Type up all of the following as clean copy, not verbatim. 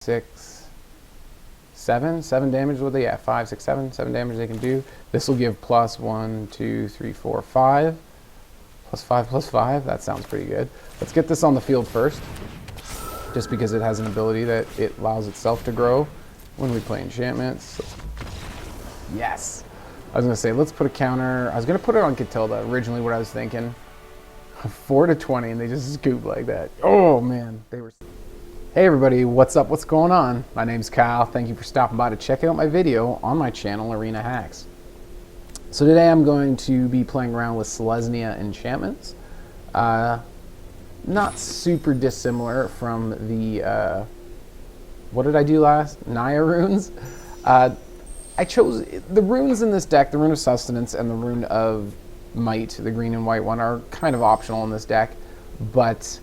6, 7 damage with it. Yeah, 5, 6, 7 damage they can do. This will give plus 1, 2, 3, 4, 5. Plus 5, plus 5. That sounds pretty good. Let's get this on the field first, just because it has an ability that it allows itself to grow when we play enchantments. Yes. I was going to say, let's put a counter. I was going to put it on Katilda, originally what I was thinking. 4 to 20, and they just scoop like that. Oh, man. They were... Hey, everybody. What's up? What's going on? My name's Kyle. Thank you for stopping by to check out my video on my channel, Arena Hacks. So today I'm going to be playing around with Selesnya Enchantments. Not super dissimilar from the... what did I do last? Naya runes? I chose the runes in this deck, the Rune of Sustenance and the Rune of Might, the green and white one, are kind of optional in this deck, but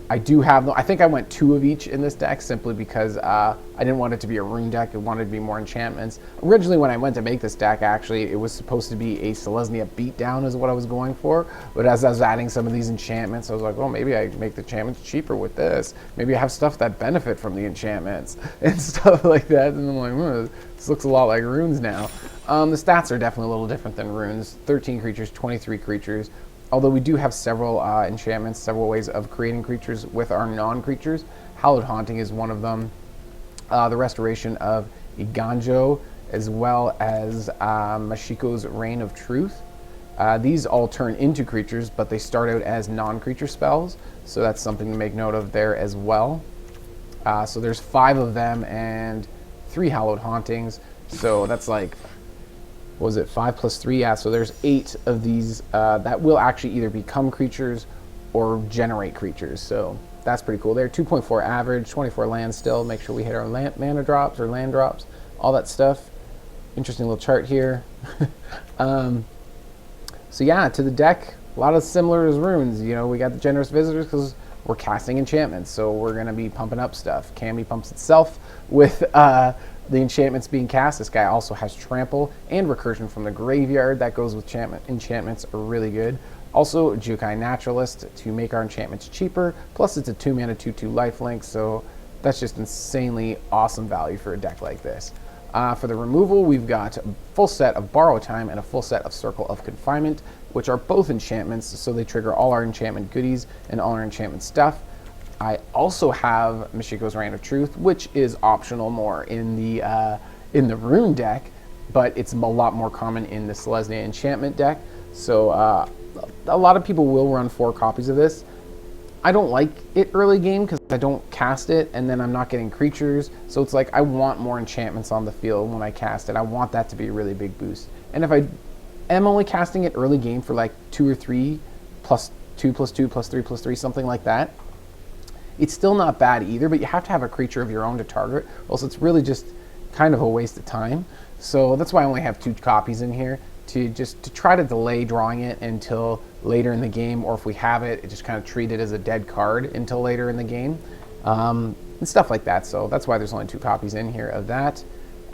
I do have them. I think I went 2 of each in this deck simply because I didn't want it to be a rune deck. I wanted to be more enchantments. Originally, when I went to make this deck, actually, it was supposed to be a Selesnya beatdown is what I was going for, but as I was adding some of these enchantments, I was like, well, maybe I make the enchantments cheaper with this. Maybe I have stuff that benefit from the enchantments and stuff like that, and I'm like, this looks a lot like runes now. The stats are definitely a little different than runes. 13 creatures, 23 creatures. Although we do have several enchantments, several ways of creating creatures with our non-creatures. Hallowed Haunting is one of them. The Restoration of Eiganjo, as well as Michiko's Reign of Truth. These all turn into creatures, but they start out as non-creature spells, so that's something to make note of there as well. So there's 5 of them and 3 Hallowed Hauntings, so that's like... was it 5 plus 3? Yeah, so there's 8 of these that will actually either become creatures or generate creatures. So that's pretty cool. They're 2.4 average, 24 lands still. Make sure we hit our mana drops or land drops, all that stuff. Interesting little chart here. So yeah, to the deck, a lot of similar as runes. You know, we got the generous visitors because we're casting enchantments, so we're going to be pumping up stuff. Kami pumps itself with the enchantments being cast. This guy also has trample and recursion from the graveyard. That goes with enchantments are really good. Also, Jukai Naturalist to make our enchantments cheaper. Plus, it's a 2-mana 2/2 lifelink, so that's just insanely awesome value for a deck like this. For the removal, we've got a full set of Borrow Time and a full set of Circle of Confinement, which are both enchantments, so they trigger all our enchantment goodies and all our enchantment stuff. I also have Michiko's Reign of Truth, which is optional more in the rune deck, but it's a lot more common in the Selesnya enchantment deck. So a lot of people will run 4 copies of this. I don't like it early game because I don't cast it, and then I'm not getting creatures. So it's like I want more enchantments on the field when I cast it. I want that to be a really big boost. And if I am only casting it early game for like 2 or 3, plus 2, plus 2, plus 3, plus 3, something like that, it's still not bad either, but you have to have a creature of your own to target, or else it's really just kind of a waste of time. So that's why I only have 2 copies in here, to try to delay drawing it until later in the game, or if we have it, just kind of treat it as a dead card until later in the game, and stuff like that. So that's why there's only 2 copies in here of that.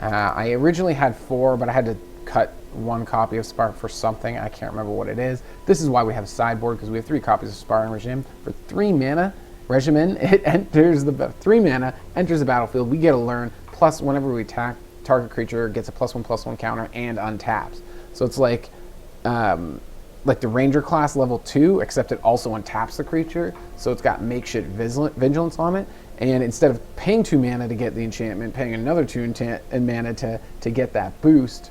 I originally had 4, but I had to cut 1 copy of Spark for something. I can't remember what it is. This is why we have a sideboard, because we have 3 copies of Sparring Regimen for 3 mana. Regimen, it enters the 3 mana, enters the battlefield. We get a learn, plus whenever we attack, target creature gets a +1/+1 counter and untaps. So it's like the Ranger class level 2, except it also untaps the creature. So it's got makeshift vigilance on it. And instead of paying 2 mana to get the enchantment, paying another 2 mana to get that boost,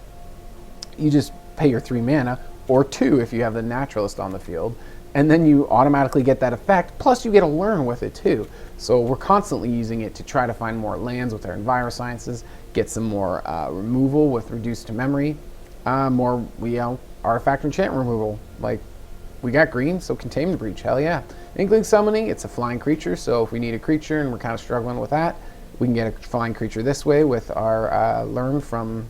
you just pay your 3 mana, or 2 if you have the Naturalist on the field. And then you automatically get that effect, plus you get a learn with it too. So we're constantly using it to try to find more lands with our Envirosciences, get some more removal with reduced to memory, more artifact enchant removal. Like, we got green, so Containment Breach, hell yeah. Inkling Summoning, it's a flying creature, so if we need a creature and we're kind of struggling with that, we can get a flying creature this way with our learn from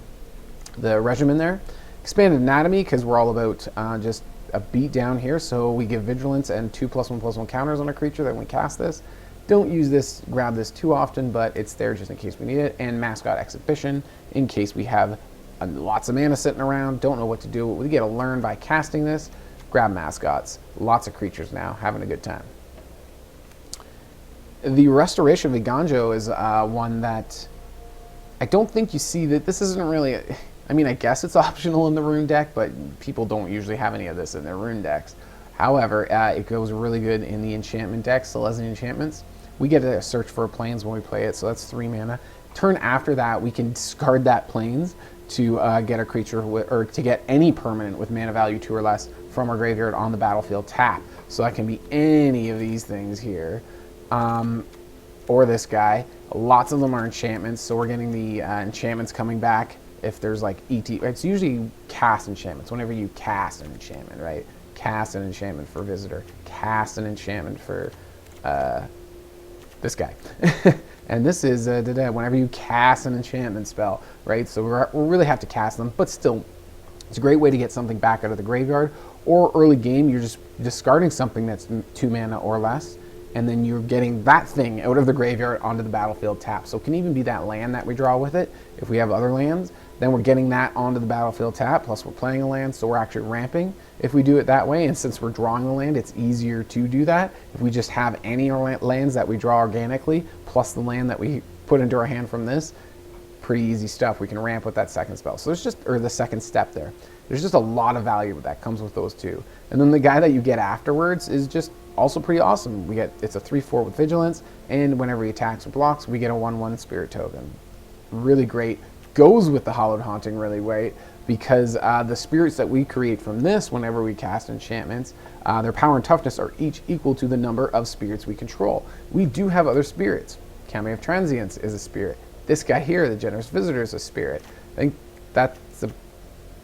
the regimen there. Expanded Anatomy, because we're all about just a beat down here, so we give vigilance and 2 +1/+1 counters on a creature that when we cast this. Don't use this, grab this too often, but it's there just in case we need it. And Mascot Exhibition, in case we have lots of mana sitting around, don't know what to do. We get a learn by casting this, grab mascots. Lots of creatures now, having a good time. The Restoration of Eiganjo is one that I don't think you see. That this isn't really, I mean, I guess it's optional in the Rune deck, but people don't usually have any of this in their Rune decks. However, it goes really good in the enchantment deck, Selesnya Enchantments. We get to search for planes when we play it, so that's 3 mana. Turn after that, we can discard that planes to get a creature, or to get any permanent with mana value 2 or less from our graveyard on the battlefield tap. So that can be any of these things here. Or this guy. Lots of them are enchantments, so we're getting the enchantments coming back. If there's like it's usually cast enchantments. Whenever you cast an enchantment, right? Cast an enchantment for visitor. Cast an enchantment for this guy. And this is whenever you cast an enchantment spell, right? So we really have to cast them, but still, it's a great way to get something back out of the graveyard. Or early game, you're just discarding something that's 2 mana or less, and then you're getting that thing out of the graveyard onto the battlefield tap. So it can even be that land that we draw with it. If we have other lands, then we're getting that onto the battlefield tap, plus we're playing a land, so we're actually ramping if we do it that way. And since we're drawing the land, it's easier to do that. If we just have any lands that we draw organically, plus the land that we put into our hand from this, pretty easy stuff. We can ramp with that second spell. So there's just, or the second step there. There's just a lot of value that comes with those two. And then the guy that you get afterwards is just also pretty awesome. We get, it's a 3/4 with vigilance, and whenever he attacks or blocks, we get a 1/1 spirit token. Really great. Goes with the Hallowed Haunting really great, because the spirits that we create from this whenever we cast enchantments, their power and toughness are each equal to the number of spirits we control. We do have other spirits. Kami of Transience is a spirit. This guy here, the Generous Visitor, is a spirit. I think that's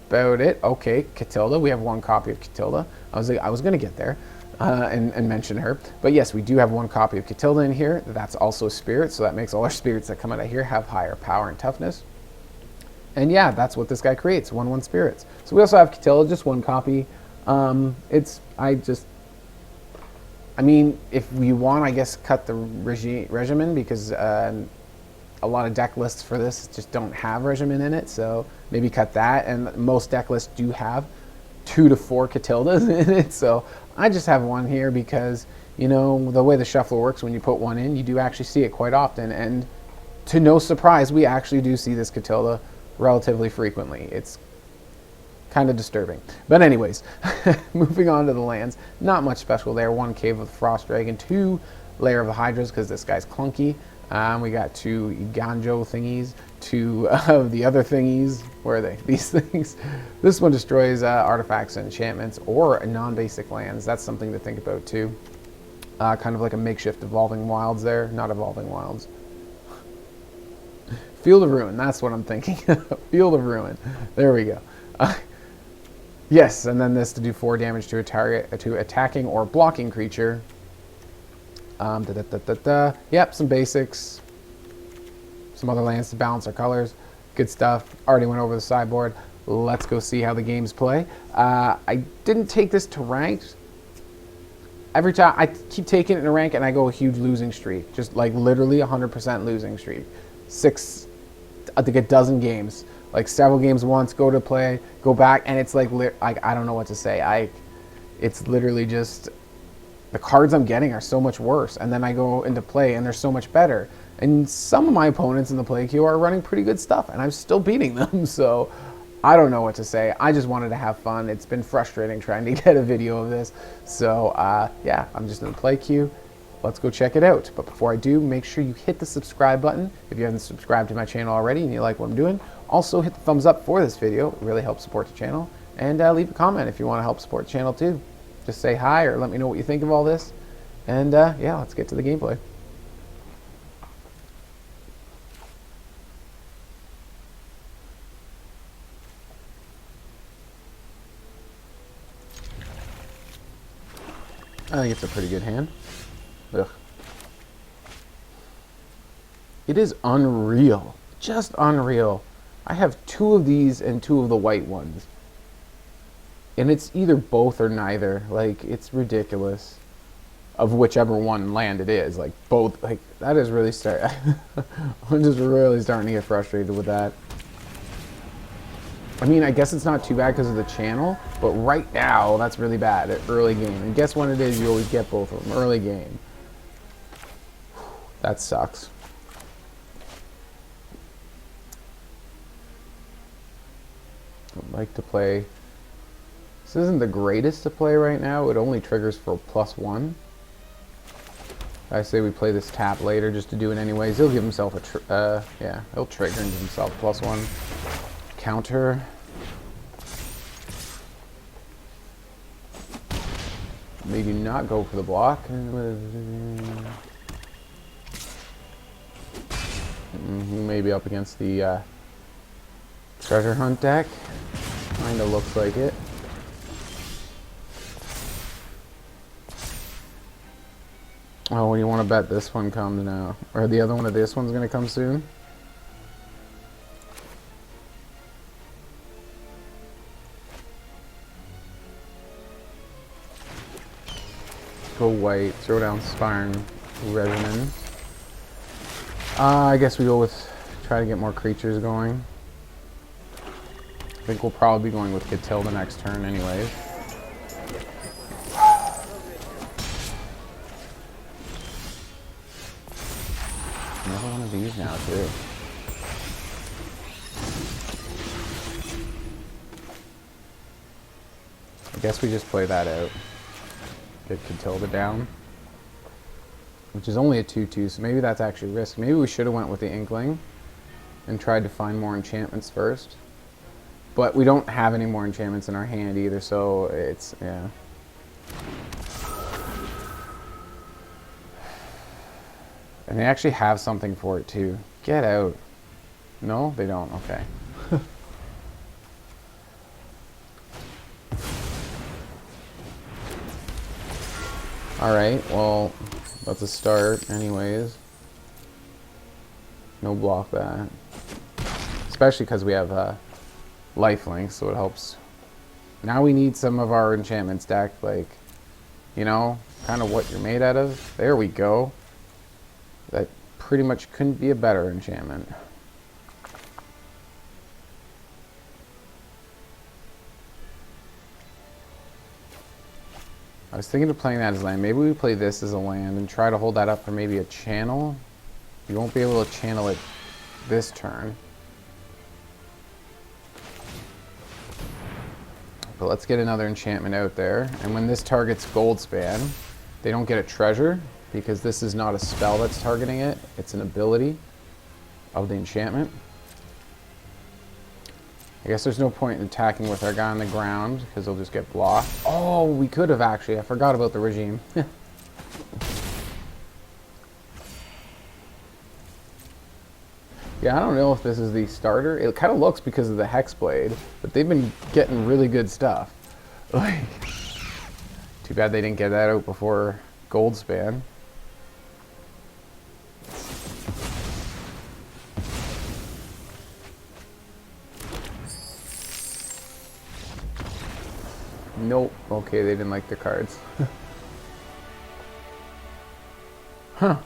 about it. Okay, Katilda. We have 1 copy of Katilda. I was going to get there and mention her. But yes, we do have 1 copy of Katilda in here. That's also a spirit, so that makes all our spirits that come out of here have higher power and toughness. And yeah, that's what this guy creates, 1/1 spirits. So we also have Katilda, just 1 copy. I mean, if we want, I guess, cut the regimen, because a lot of deck lists for this just don't have regimen in it, so maybe cut that. And most deck lists do have 2 to 4 Katildas in it, so I just have 1 here because, you know, the way the shuffler works, when you put 1 in, you do actually see it quite often, and to no surprise, we actually do see this Katilda relatively frequently. It's kind of disturbing. But anyways, moving on to the lands, not much special there. 1 Cave of the Frost Dragon, 2 Lair of the Hydras, because this guy's clunky. We got 2 Eiganjo thingies, 2 of the other thingies. Where are they? These things. This one destroys artifacts and enchantments or non-basic lands. That's something to think about too. Kind of like a makeshift Evolving Wilds there. Not Evolving Wilds. Field of Ruin, that's what I'm thinking. Field of Ruin. There we go. Yes, and then this to do 4 damage to a target, to attacking or blocking creature. Yep, some basics. Some other lands to balance our colors. Good stuff. Already went over the sideboard. Let's go see how the games play. I didn't take this to ranked. Every time I keep taking it in a rank and I go a huge losing streak. Just like literally 100% losing streak. I think a dozen games, like several games once, go to play, go back, and it's like I don't know what to say. It's literally just the cards I'm getting are so much worse, and then I go into play and they're so much better. And some of my opponents in the play queue are running pretty good stuff, and I'm still beating them. So I don't know what to say. I just wanted to have fun. It's been frustrating trying to get a video of this. So yeah, I'm just in the play queue. Let's go check it out. But before I do, make sure you hit the subscribe button if you haven't subscribed to my channel already and you like what I'm doing. Also, hit the thumbs up for this video. It really helps support the channel. And leave a comment if you want to help support the channel too. Just say hi or let me know what you think of all this. And yeah, let's get to the gameplay. I think it's a pretty good hand. Ugh. It is unreal. Just unreal. I have 2 of these and 2 of the white ones. And it's either both or neither. Like, it's ridiculous. Of whichever one land it is. Like, both. Like, that is really I'm just really starting to get frustrated with that. I mean, I guess it's not too bad because of the channel, but right now, that's really bad at early game. And guess when it is, you always get both of them. Early game. That sucks. I'd like to play. This isn't the greatest to play right now. It only triggers for +1. I say we play this tap later just to do it anyways. He'll give himself a yeah, he'll trigger and give himself +1 counter. They do not go for the block. He may be up against the treasure hunt deck. Kinda looks like it. Oh, you want to bet this one comes now? Or the other one of this one's going to come soon? Go white, throw down Sparring Regimen. I guess we go with, try to get more creatures going. I think we'll probably be going with Katilda next turn anyways. Another one of these now too. I guess we just play that out. Get Katilda down. Which is only a 2/2, so maybe that's actually risk. Maybe we should have went with the Inkling and tried to find more enchantments first. But we don't have any more enchantments in our hand either, so it's, yeah. And they actually have something for it too. Get out. No, they don't. Okay. Alright, well, that's a start anyways. No block that. Especially because we have lifelink, so it helps. Now we need some of our enchantments deck, like, you know, kind of what you're made out of. There we go. That pretty much couldn't be a better enchantment. I was thinking of playing that as land. Maybe we play this as a land and try to hold that up for maybe a channel. You won't be able to channel it this turn. But let's get another enchantment out there. And when this targets Goldspan, they don't get a treasure because this is not a spell that's targeting it. It's an ability of the enchantment. I guess there's no point in attacking with our guy on the ground because he'll just get blocked. Oh, we could have actually. I forgot about the regime. Yeah, I don't know if this is the starter. It kind of looks because of the Hexblade, but they've been getting really good stuff. Like, too bad they didn't get that out before Goldspan. Nope. Okay, they didn't like the cards. Huh.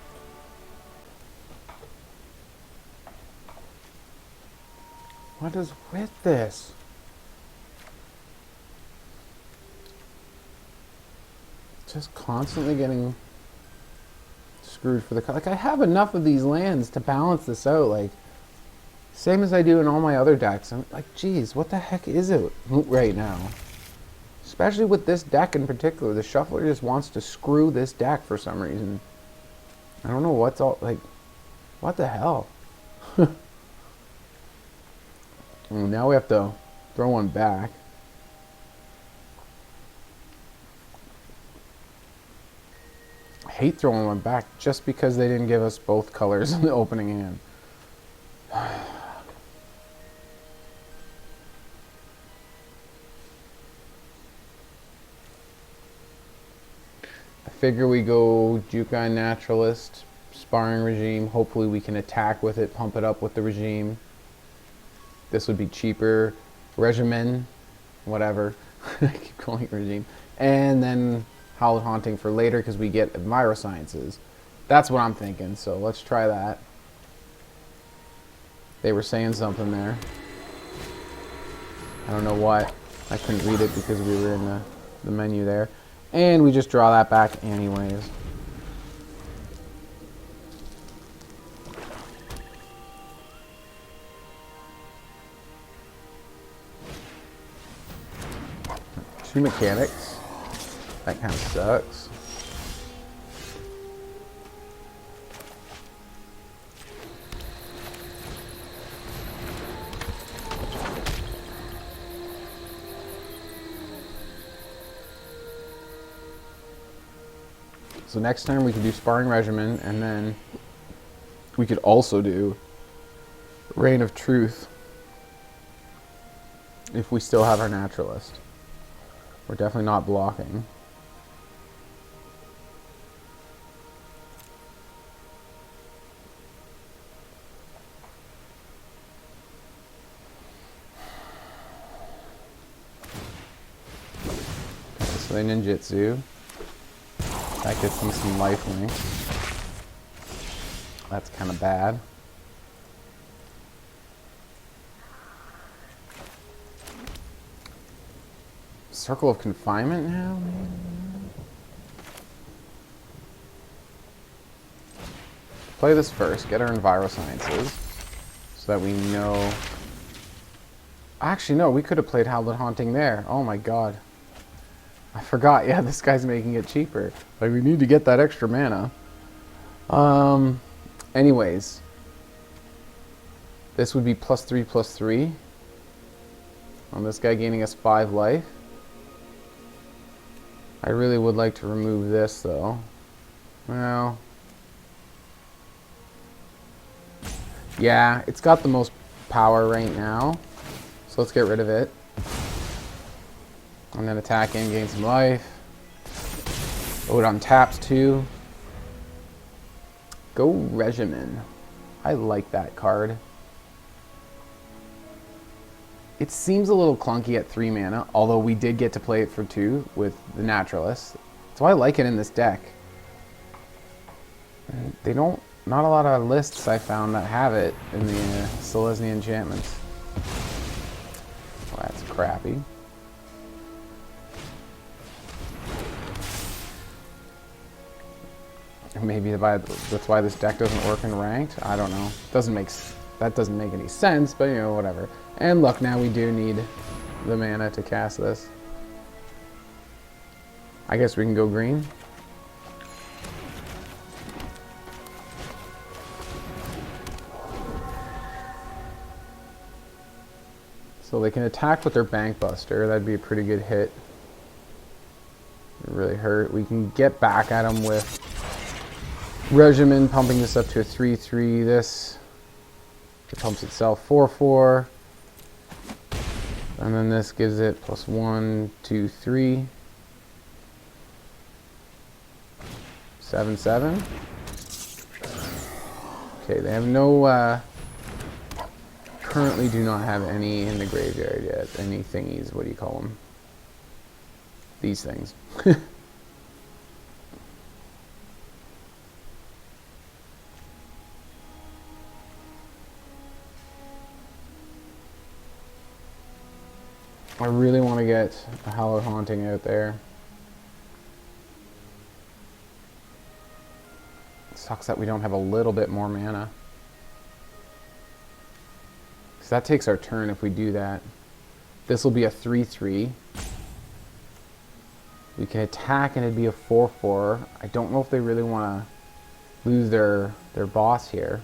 What is with this? Just constantly getting screwed for the card. Like, I have enough of these lands to balance this out. Like, same as I do in all my other decks. I'm like, geez, what the heck is it right now? Especially with this deck in particular. The shuffler just wants to screw this deck for some reason. I don't know what's all, like, what the hell? Now we have to throw one back. I hate throwing one back just because they didn't give us both colors in the opening hand. I figure we go Jukai Naturalist, Sparring Regime. Hopefully we can attack with it, pump it up with the regime. This would be cheaper. Regimen, whatever. I keep calling it regime. And then Hallowed Haunting for later because we get Admira Sciences. That's what I'm thinking, so let's try that. They were saying something there. I don't know what. I couldn't read it because we were in the menu there. And we just draw that back anyways. 2 mechanics. That kind of sucks. So next turn we could do Sparring Regimen, and then we could also do Reign of Truth if we still have our Naturalist. We're definitely not blocking. Okay, so they ninjutsu. That gets me some lifelink. That's kind of bad. Circle of Confinement now? Play this first, get our Envirosciences, so that we know... Actually, no, we could have played Hallowed Haunting there. Oh my god. I forgot, yeah, this guy's making it cheaper. Like, we need to get that extra mana. Anyways. This would be +3/+3. On this guy gaining us 5 life. I really would like to remove this, though. Well... yeah, it's got the most power right now. So let's get rid of it. And then attack in, gain some life. Oh, it untaps too. Go Regimen. I like that card. It seems a little clunky at 3 mana, although we did get to play it for 2 with the Naturalist. So I like it in this deck. They don't, not a lot of lists I found that have it in the Selesnya Enchantments. Well, that's crappy. Maybe that's why this deck doesn't work in ranked. I don't know. That doesn't make any sense, but you know, whatever. And look, now we do need the mana to cast this. I guess we can go green. So they can attack with their Bankbuster. That'd be a pretty good hit. It really hurt. We can get back at them with Regimen, pumping this up to a 3/3. This, it pumps itself 4/4. And then this gives it +1, 2, 3. 7/7. Okay, they have no, currently do not have any in the graveyard yet. Any thingies, what do you call them? These things. I really want to get a Hallowed Haunting out there. It sucks that we don't have a little bit more mana. Because that takes our turn if we do that. This will be a 3/3. We can attack and it'd be a 4/4. I don't know if they really want to lose their boss here.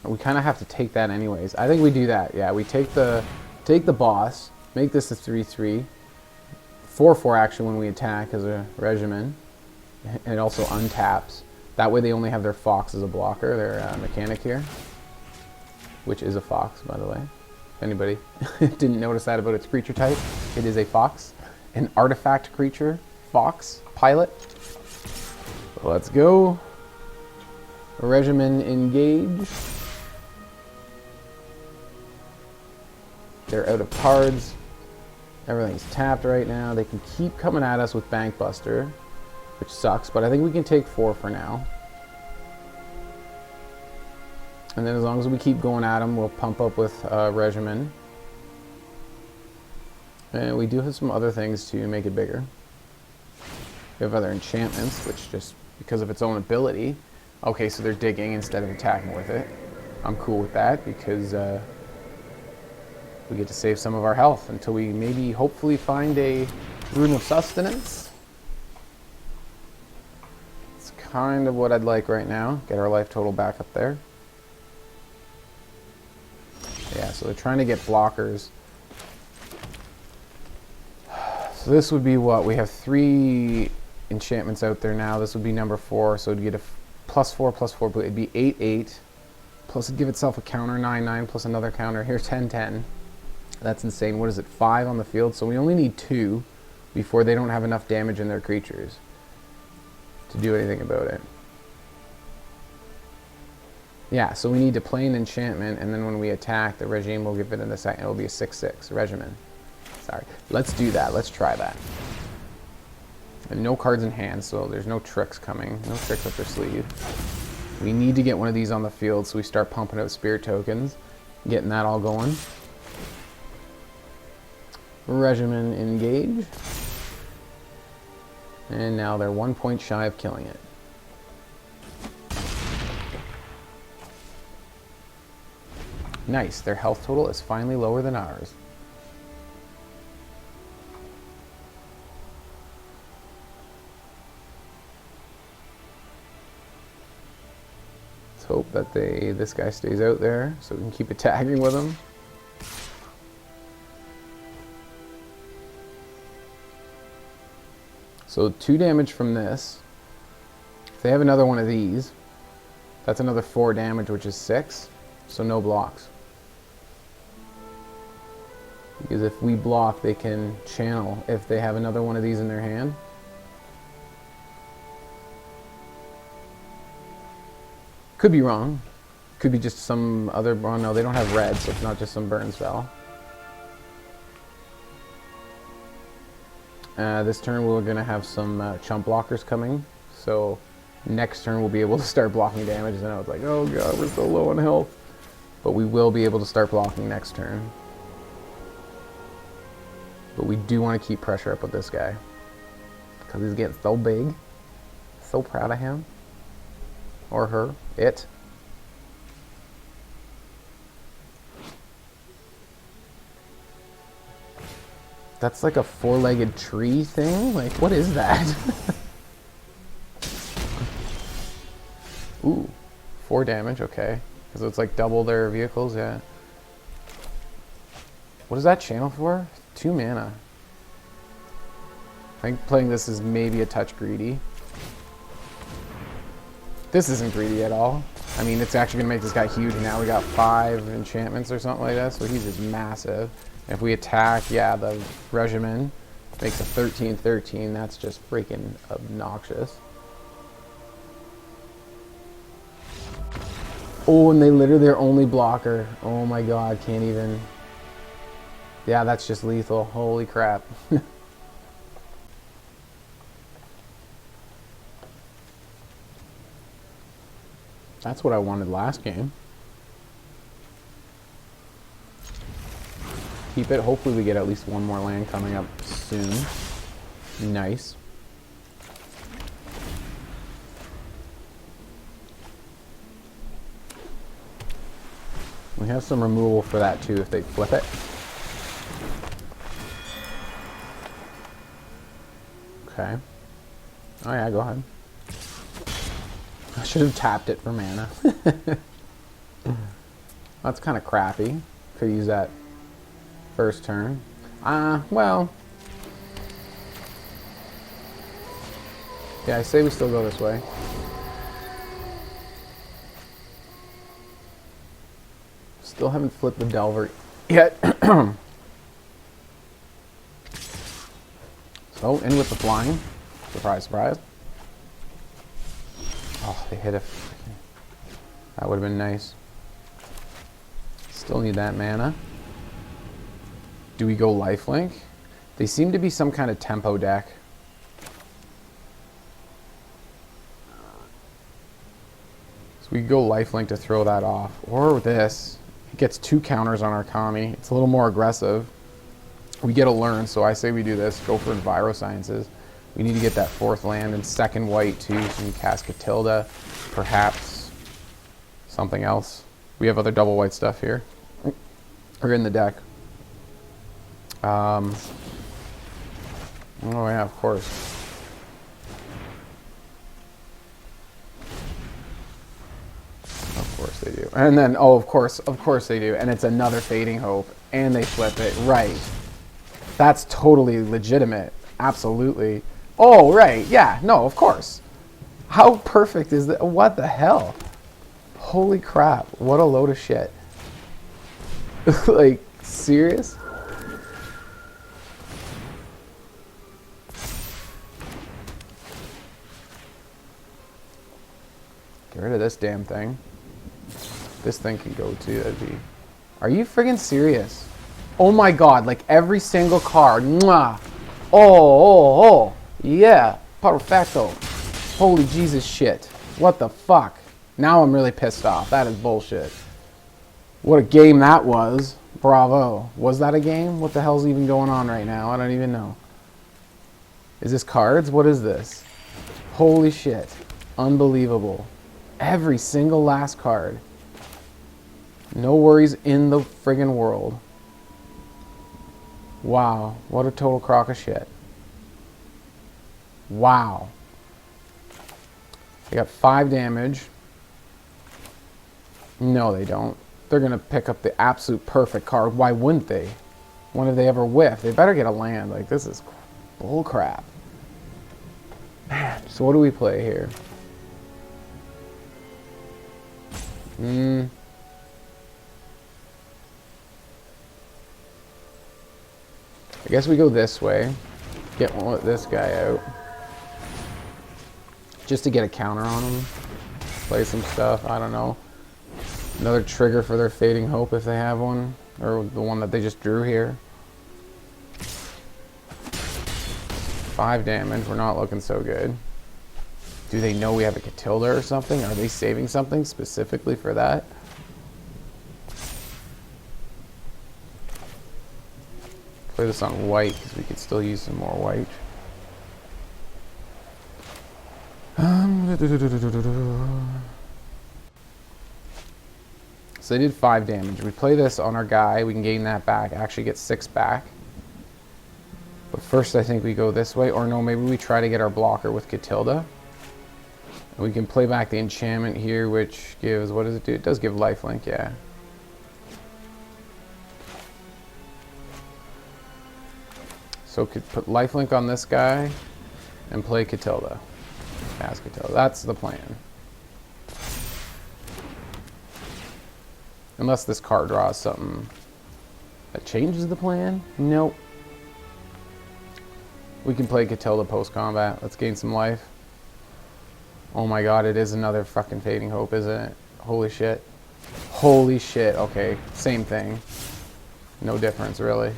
We kind of have to take that anyways. I think we do that. Yeah, we take the boss, make this a 3/3. 4/4 action when we attack as a Regimen. And it also untaps. That way they only have their Fox as a blocker, their mechanic here. Which is a Fox, by the way. If anybody didn't notice that about its creature type, it is a Fox. An artifact creature, Fox, pilot. Let's go. Regimen engage. They're out of cards. Everything's tapped right now. They can keep coming at us with Bankbuster, which sucks, but I think we can take 4 for now. And then as long as we keep going at them, we'll pump up with Regimen. And we do have some other things to make it bigger. We have other enchantments, which just because of its own ability. Okay, so they're digging instead of attacking with it. I'm cool with that because we get to save some of our health until we maybe hopefully find a Rune of Sustenance. It's kind of what I'd like right now. Get our life total back up there. Yeah, so they're trying to get blockers. So this would be what? We have 3 enchantments out there now. This would be number 4, so it'd get a +4/+4, but it'd be 8/8. Plus it'd give itself a counter, 9/9, plus another counter. Here, 10/10. That's insane. What is it, 5 on the field? So we only need 2 before they don't have enough damage in their creatures to do anything about it. Yeah, so we need to play an enchantment, and then when we attack, the regime will give it in a second. It'll be a 6/6 regimen. Sorry. Let's do that. Let's try that. And no cards in hand, so there's no tricks coming. No tricks up their sleeve. We need to get one of these on the field, so we start pumping out spirit tokens. Getting that all going. Regimen engage. And now they're 1 point shy of killing it. Nice, their health total is finally lower than ours. Let's hope that this guy stays out there so we can keep attacking with him. So 2 damage from this. If they have another one of these, that's another 4 damage, which is 6. So no blocks. Because if we block, they can channel if they have another one of these in their hand. Could be wrong. Could be just some other... Oh no, they don't have red, so it's not just some burn spell. This turn we're going to have some chump blockers coming. So next turn we'll be able to start blocking damage. And I was like, oh god, we're so low on health. But we will be able to start blocking next turn. But we do want to keep pressure up with this guy. Because he's getting so big. So proud of him. Or her. It. That's like a 4-legged tree thing? Like, what is that? Ooh. 4 damage, okay. Because it's like double their vehicles, yeah. What is that channel for? 2 mana. I think playing this is maybe a touch greedy. This isn't greedy at all. I mean, it's actually going to make this guy huge. Now we got 5 enchantments or something like that, so he's just massive. If we attack, yeah, the regimen makes a 13/13. That's just freaking obnoxious. Oh, and they literally their only blocker. Oh my god, can't even. Yeah, that's just lethal. Holy crap. That's what I wanted last game. Keep it. Hopefully we get at least 1 more land coming up soon. Nice. We have some removal for that too if they flip it. Okay. Oh yeah, go ahead. I should have tapped it for mana. That's kind of crappy. Could use that first turn. Well. Yeah, I say we still go this way. Still haven't flipped the Delver yet. So, in with the flying. Surprise, surprise. Oh, they hit a... That would have been nice. Still need that mana. Do we go lifelink? They seem to be some kind of tempo deck. So we go lifelink to throw that off. Or this. It gets 2 counters on our Kami. It's a little more aggressive. We get a learn, so I say we do this. Go for Envirosciences. We need to get that 4th land and 2nd white too, so we can cast Katilda. Perhaps something else. We have other double white stuff here. Or in the deck. Oh yeah, of course. Of course they do. And then, oh, of course they do. And it's another Fading Hope. And they flip it. Right. That's totally legitimate. Absolutely. Oh, right. Yeah. No, of course. How perfect is that? What the hell? Holy crap. What a load of shit. Like, serious? Get rid of this damn thing. This thing can go too. That'd be... Are you friggin' serious? Oh my god, like every single card. Mwah. Oh, yeah. Perfecto. Holy Jesus shit. What the fuck? Now I'm really pissed off. That is bullshit. What a game that was. Bravo. Was that a game? What the hell's even going on right now? I don't even know. Is this cards? What is this? Holy shit. Unbelievable. Every single last card. No worries in the friggin' world. Wow. What a total crock of shit. Wow. They got 5 damage. No, they don't. They're going to pick up the absolute perfect card. Why wouldn't they? When have they ever whiffed? They better get a land. Like, this is bull crap. Man, so what do we play here? I guess we go this way. Get one with this guy out. Just to get a counter on him. Play some stuff. I don't know. Another trigger for their Fading Hope if they have one. Or the one that they just drew here. 5 damage. We're not looking so good. Do they know we have a Katilda or something? Are they saving something specifically for that? Play this on white because we could still use some more white. So they did 5 damage. We play this on our guy. We can gain that back. Actually get 6 back. But first I think we go this way. Or no, maybe we try to get our blocker with Katilda. And we can play back the enchantment here, which gives... What does it do? It does give lifelink, yeah. So could put lifelink on this guy and play Katilda. Cast Katilda. That's the plan. Unless this card draws something that changes the plan. Nope. We can play Katilda post-combat. Let's gain some life. Oh my god, it is another fucking Fading Hope, isn't it? Holy shit. Holy shit. Okay, same thing. No difference, really.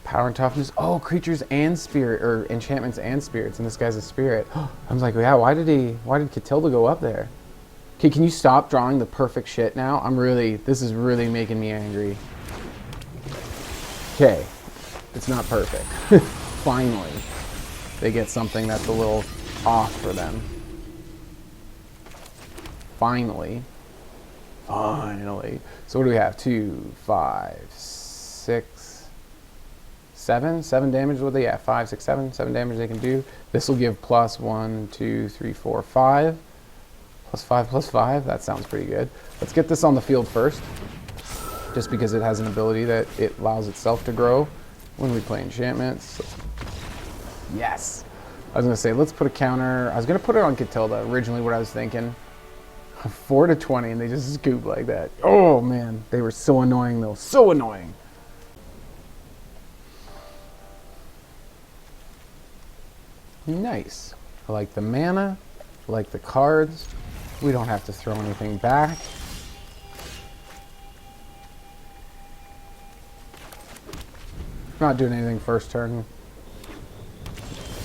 Power and toughness. Oh, creatures and spirit, or enchantments and spirits, and this guy's a spirit. I was like, yeah, why did Katilda go up there? Okay, can you stop drawing the perfect shit now? This is really making me angry. Okay, it's not perfect. Finally, they get something that's a little off for them. Finally. Finally. So what do we have? 2, 5, 6, 7? 7 damage, what are they at? 5, 6, 7? 7 damage they can do. This will give plus 1, 2, 3, 4, 5. Plus 5, plus 5. That sounds pretty good. Let's get this on the field first. Just because it has an ability that it allows itself to grow when we play enchantments. Yes! I was going to say, let's put a counter. I was going to put it on Katilda, originally what I was thinking. 4 to 20, and they just scoop like that. Oh, man. They were so annoying, though. So annoying. Nice. I like the mana. I like the cards. We don't have to throw anything back. Not doing anything first turn.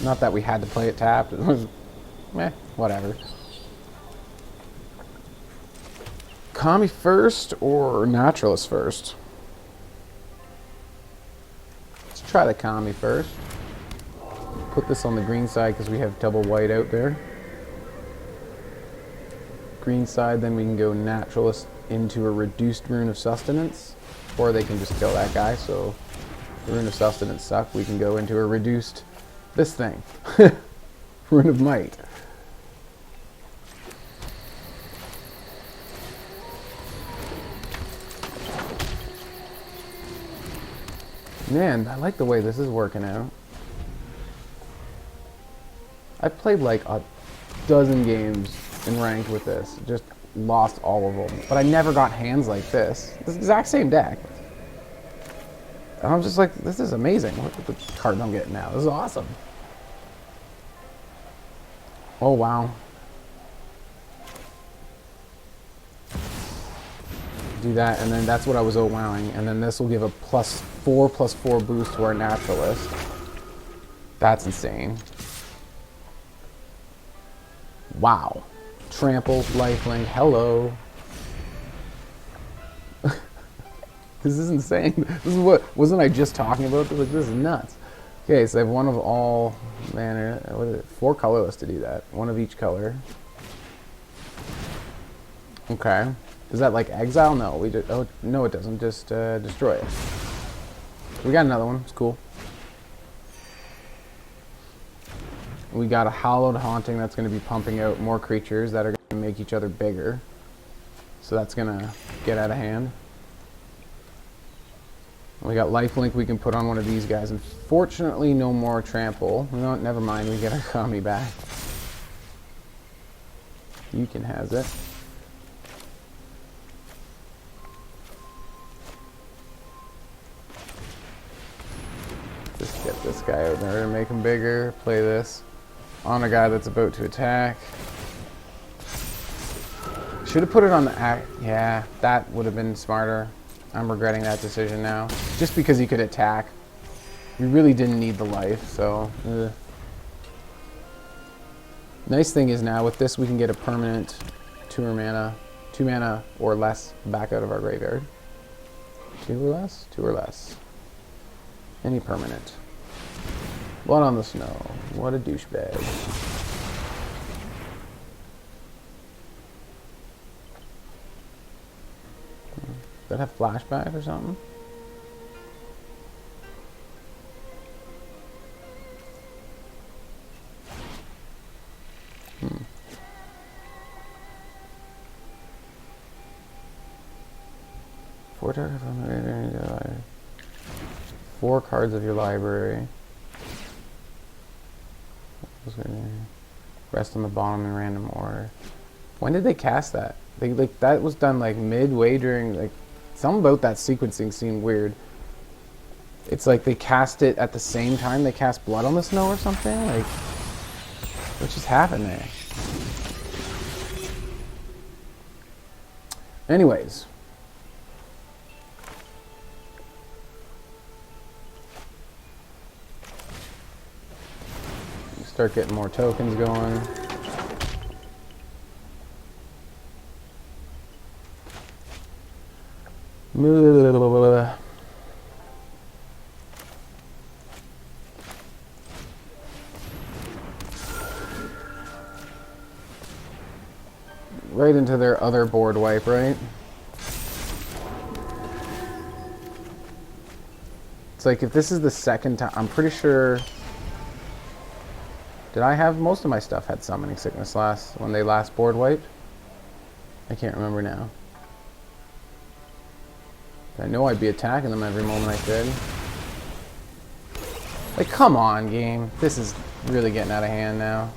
Not that we had to play it tapped. It was, whatever. Kami first or Naturalist first? Let's try the Kami first. Put this on the green side because we have double white out there. green side, then we can go Naturalist into a reduced Rune of Sustenance, or they can just kill that guy. So Rune of Sustenance suck. We can go into a reduced this thing, Rune of Might. Man, I like the way this is working out. I've played like a dozen games in ranked with this, just lost all of them. But I never got hands like this. It's the exact same deck. And I'm just like, this is amazing. Look at the card I'm getting now. This is awesome. Oh, wow. Do that, and then that's what I was wowing. And then this will give a +4/+4 boost to our Naturalist. That's insane. Wow. Trample, lifelink, hello. This is insane. This is what, wasn't I just talking about this? Like, this is nuts. Okay, so I have one of all mana, what is it? 4 colorless to do that. One of each color. Okay. Is that like exile? No, we just, oh, no it doesn't, just destroy it. We got another one, it's cool. We got a Hallowed Haunting that's going to be pumping out more creatures that are going to make each other bigger. So that's going to get out of hand. We got lifelink we can put on one of these guys. Unfortunately, no more trample. No, never mind, we get our Kami back. You can has it. Just get this guy out there and make him bigger. Play this on a guy that's about to attack. Should have put it on the act. Yeah, that would have been smarter. I'm regretting that decision now. Just because he could attack. We really didn't need the life, so. Nice thing is now with this we can get a permanent 2 mana or less back out of our graveyard. 2 or less? 2 or less. Any permanent. Blood on the Snow. What a douchebag. Does that have flashback or something? Four cards of your library. Rest on the bottom in random order. When did they cast that? They like that was done like midway during like something about that sequencing seemed weird. It's like they cast it at the same time they cast Blood on the Snow or something. Like what just happened there? Anyways. Start getting more tokens going. Right into their other board wipe, right? It's like if this is the second time, I'm pretty sure. Did I have most of my stuff had Summoning Sickness when they last board wiped? I can't remember now. I know I'd be attacking them every moment I could. Like, come on, game. This is really getting out of hand now.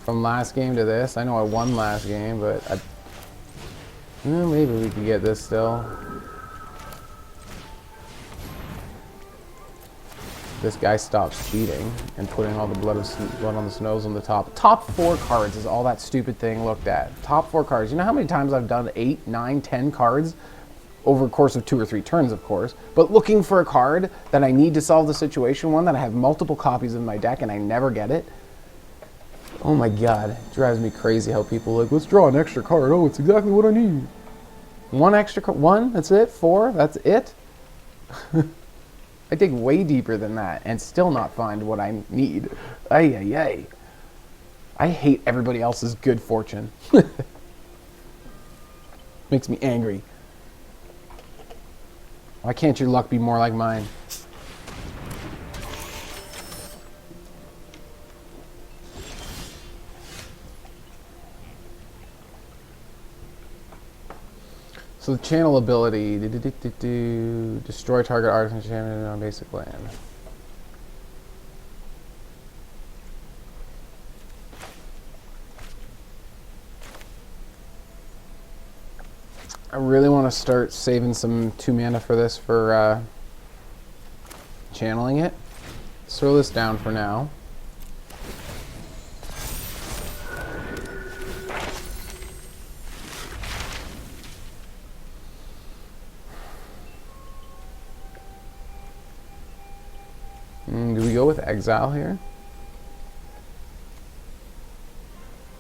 From last game to this, I know I won last game, but maybe we could get this still. This guy stops cheating and putting all the blood on the Snows on the top. Top 4 cards is all that stupid thing looked at. Top 4 cards. You know how many times I've done 8, 9, 10 cards over the course of 2 or 3 turns, of course, but looking for a card that I need to solve the situation, one that I have multiple copies in my deck and I never get it. Oh my god, it drives me crazy how people are like, let's draw an extra card. Oh, it's exactly what I need. One extra card? 1? That's it? 4? That's it? I dig way deeper than that and still not find what I need. Ay, ay, ay. I hate everybody else's good fortune. Makes me angry. Why can't your luck be more like mine? So the channel ability, destroy target artisan enchantment on basic land. I really want to start saving some 2 mana for this for channeling it. Let's throw this down for now. Do we go with exile here?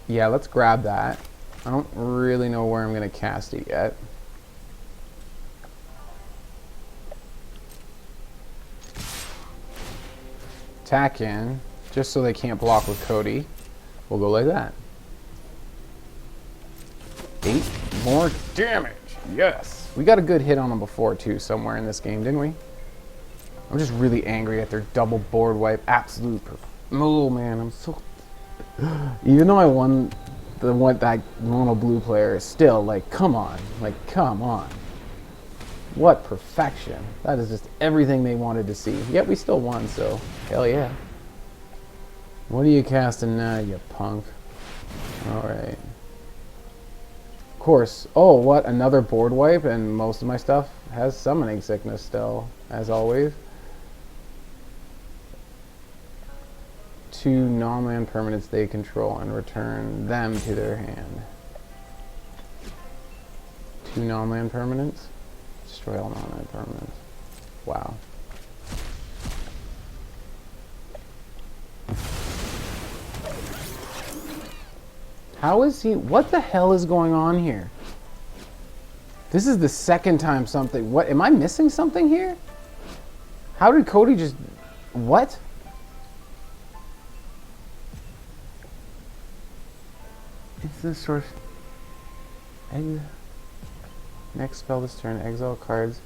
Yeah, let's grab that. I don't really know where I'm going to cast it yet. Attack in, just so they can't block with Cody. We'll go like that. 8 more damage. Yes. We got a good hit on them before, too, somewhere in this game, didn't we? I'm just really angry at their double board wipe. Absolute. Oh, man, I'm so... Even though I won that mono blue player, still, like, come on. Like, come on. What perfection. That is just everything they wanted to see. Yet we still won, so hell yeah. What are you casting now, you punk? Alright. Of course. Oh, what? Another board wipe, and most of my stuff has summoning sickness still, as always. 2 non-land permanents they control and return them to their hand. 2 non-land permanents? Destroy all non-land permanents. Wow. How is he? What the hell is going on here? This is the second time something. What? Am I missing something here? How did Cody just. What? It's the source. Next spell this turn, exile cards.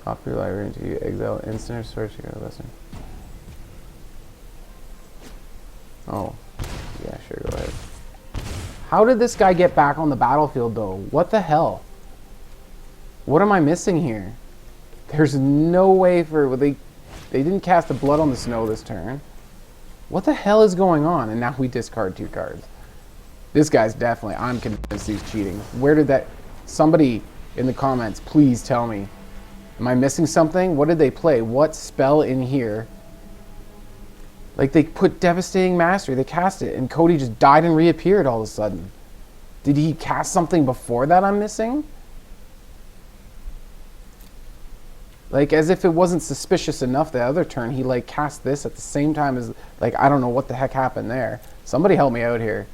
Top of your library until you exile instant or sorcery or lesser. Oh. Yeah, sure, go ahead. How did this guy get back on the battlefield, though? What the hell? What am I missing here? There's no way for... They didn't cast the Blood on the Snow this turn. What the hell is going on? And now we discard 2 cards. This guy's definitely... I'm convinced he's cheating. Where did that... Somebody in the comments, please tell me. Am I missing something? What did they play? What spell in here? Like, they put Devastating Mastery, they cast it, and Cody just died and reappeared all of a sudden. Did he cast something before that I'm missing? Like, as if it wasn't suspicious enough the other turn, he, like, cast this at the same time as, like, I don't know what the heck happened there. Somebody help me out here.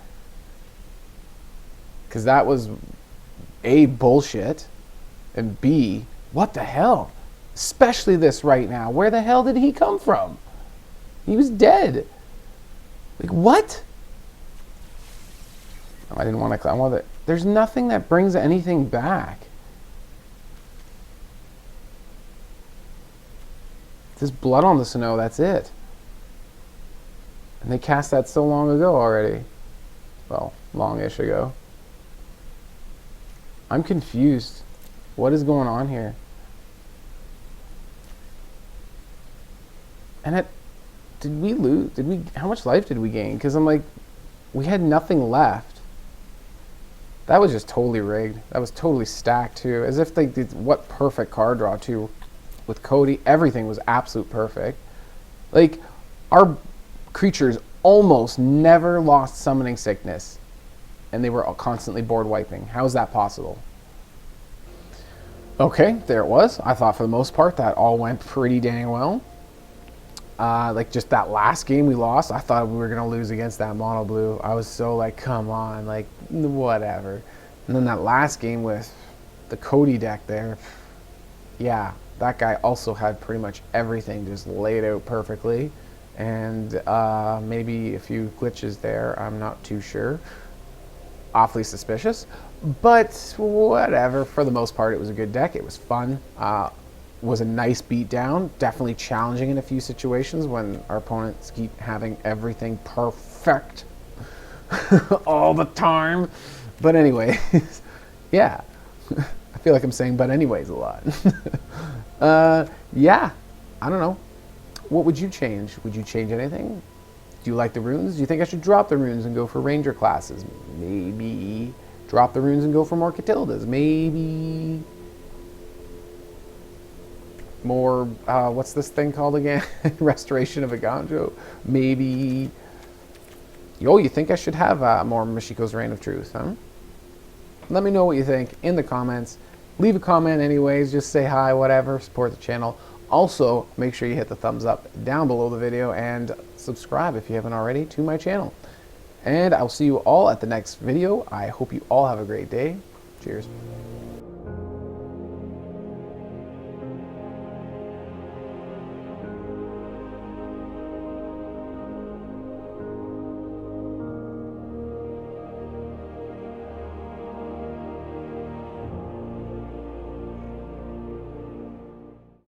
Because that was, A, bullshit, and B, what the hell? Especially this right now. Where the hell did he come from? He was dead. Like, what? Oh, I didn't want to... I want to... There's nothing that brings anything back. This Blood on the Snow, that's it. And they cast that so long ago already. Well, long-ish ago. I'm confused. What is going on here? And it... Did we lose? Did we? How much life did we gain? Because I'm like, we had nothing left. That was just totally rigged. That was totally stacked too. As if they did, what perfect card draw too. With Cody, everything was absolute perfect. Like, our creatures almost never lost summoning sickness. And they were constantly board wiping. How is that possible? Okay, there it was. I thought for the most part that all went pretty dang well. Like, just that last game we lost, I thought we were going to lose against that mono blue. I was so like, come on, like, whatever. And then that last game with the Cody deck there, yeah, that guy also had pretty much everything just laid out perfectly. And maybe a few glitches there, I'm not too sure. awfully suspicious. But whatever, for the most part, it was a good deck. It was fun. Was a nice beat down. Definitely challenging in a few situations when our opponents keep having everything perfect all the time. But anyways, yeah. I feel like I'm saying but anyways a lot. Yeah, I don't know. What would you change? Would you change anything? Do you like the runes? Do you think I should drop the runes and go for ranger classes? Maybe. Drop the runes and go for more Katildas? Maybe. More, what's this thing called again? Restoration of Eiganjo? Maybe. Yo, you think I should have more Michiko's Reign of Truth, huh? Let me know what you think in the comments. Leave a comment anyways, just say hi, whatever, support the channel. Also, make sure you hit the thumbs up down below the video and subscribe if you haven't already to my channel. And I'll see you all at the next video. I hope you all have a great day. Cheers.